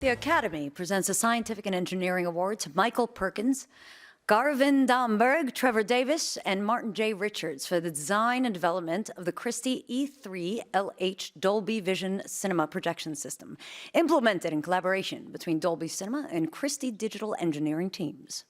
The Academy presents a Scientific and Engineering Award to Michael Perkins, Gerwin Damberg, Trevor Davies, and Martin J. Richards for the design and development of the Christie E3LH Dolby Vision Cinema Projection System, implemented in collaboration between Dolby Cinema and Christie Digital Engineering teams.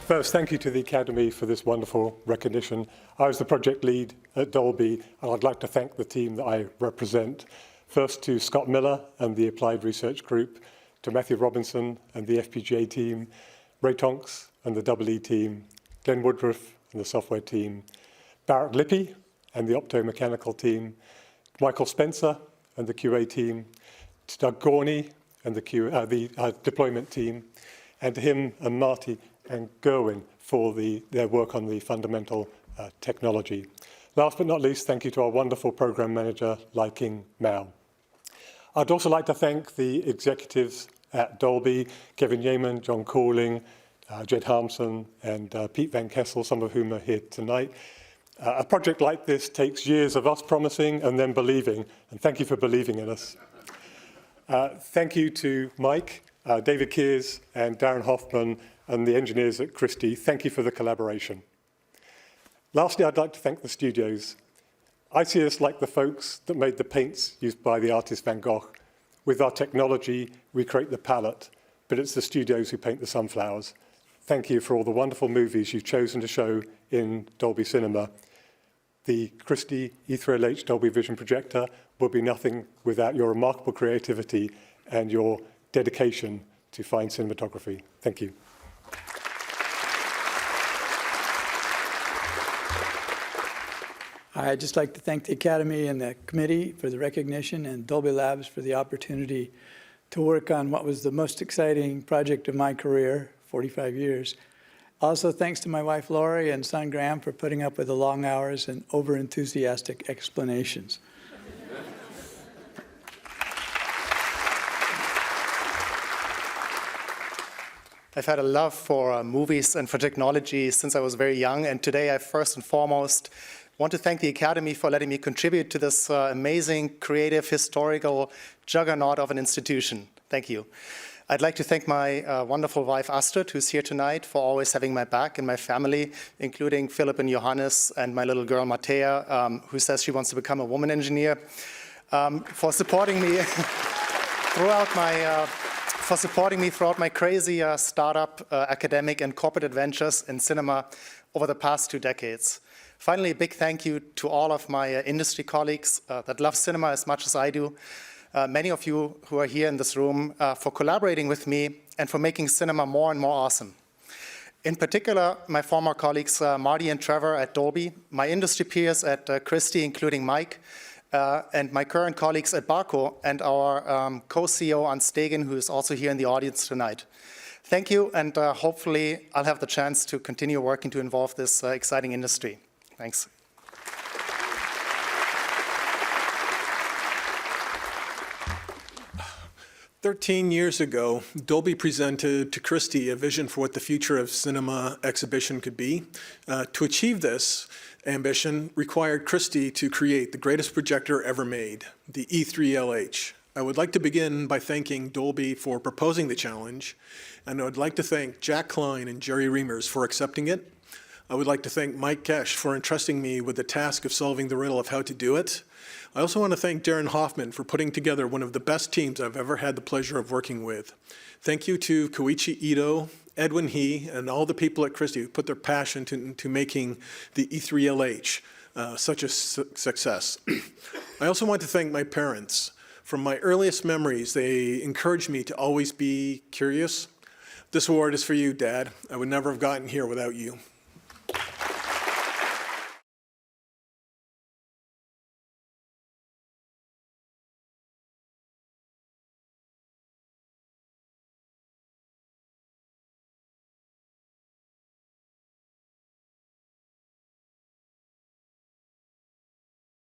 First, thank you to the Academy for this wonderful recognition. I was the project lead at Dolby, and I'd like to thank the team that I represent. First to Scott Miller and the Applied Research Group, to Matthew Robinson and the FPGA team, Ray Tonks and the EE team, Glenn Woodruff and the software team, Barrett Lippy and the optomechanical team, Michael Spencer and the QA team, to Doug Gorney and the deployment team, and to him and Marty and Gerwin for their work on the fundamental technology. Last but not least, thank you to our wonderful program manager, Lai-King Mao. I'd also like to thank the executives at Dolby, Kevin Yeaman, John Calling, Jed Harmson, and Pete Van Kessel, some of whom are here tonight. A project like this takes years of us promising and then believing, and thank you for believing in us. Thank you to Mike, David Kears, and Darren Hoffman, and the engineers at Christie. Thank you for the collaboration. Lastly, I'd like to thank the studios. I see us like the folks that made the paints used by the artist Van Gogh. With our technology, we create the palette, but it's the studios who paint the sunflowers. Thank you for all the wonderful movies you've chosen to show in Dolby Cinema. The Christie E3LH Dolby Vision projector will be nothing without your remarkable creativity and your dedication to fine cinematography. Thank you. I'd just like to thank the Academy and the committee for the recognition and Dolby Labs for the opportunity to work on what was the most exciting project of my career, 45 years. Also, thanks to my wife, Lori, and son, Graham, for putting up with the long hours and over-enthusiastic explanations. I've had a love for movies and for technology since I was very young, and today I first and foremost want to thank the Academy for letting me contribute to this amazing, creative, historical juggernaut of an institution. Thank you. I'd like to thank my wonderful wife, Astrid, who's here tonight, for always having my back and my family, including Philip and Johannes, and my little girl, Matea, who says she wants to become a woman engineer, for supporting me throughout my crazy startup, academic, and corporate adventures in cinema over the past 2 decades. Finally, a big thank you to all of my industry colleagues that love cinema as much as I do. Many of you who are here in this room for collaborating with me and for making cinema more and more awesome. In particular, my former colleagues Marty and Trevor at Dolby, my industry peers at Christie, including Mike, and my current colleagues at Barco, and our co-CEO, Ann Stegen, who is also here in the audience tonight. Thank you, and hopefully I'll have the chance to continue working to involve this exciting industry. Thanks. "13 years ago, Dolby presented to Christie a vision for what the future of cinema exhibition could be. To achieve this ambition required Christie to create the greatest projector ever made, the E3LH. I would like to begin by thanking Dolby for proposing the challenge, and I would like to thank Jack Klein and Jerry Reimers for accepting it. I would like to thank Mike Kesh for entrusting me with the task of solving the riddle of how to do it. I also want to thank Darren Hoffman for putting together one of the best teams I've ever had the pleasure of working with. Thank you to Koichi Ito, Edwin He, and all the people at Christie who put their passion to making the E3LH such a success. I also want to thank my parents. From my earliest memories, they encouraged me to always be curious. This award is for you, Dad. I would never have gotten here without you.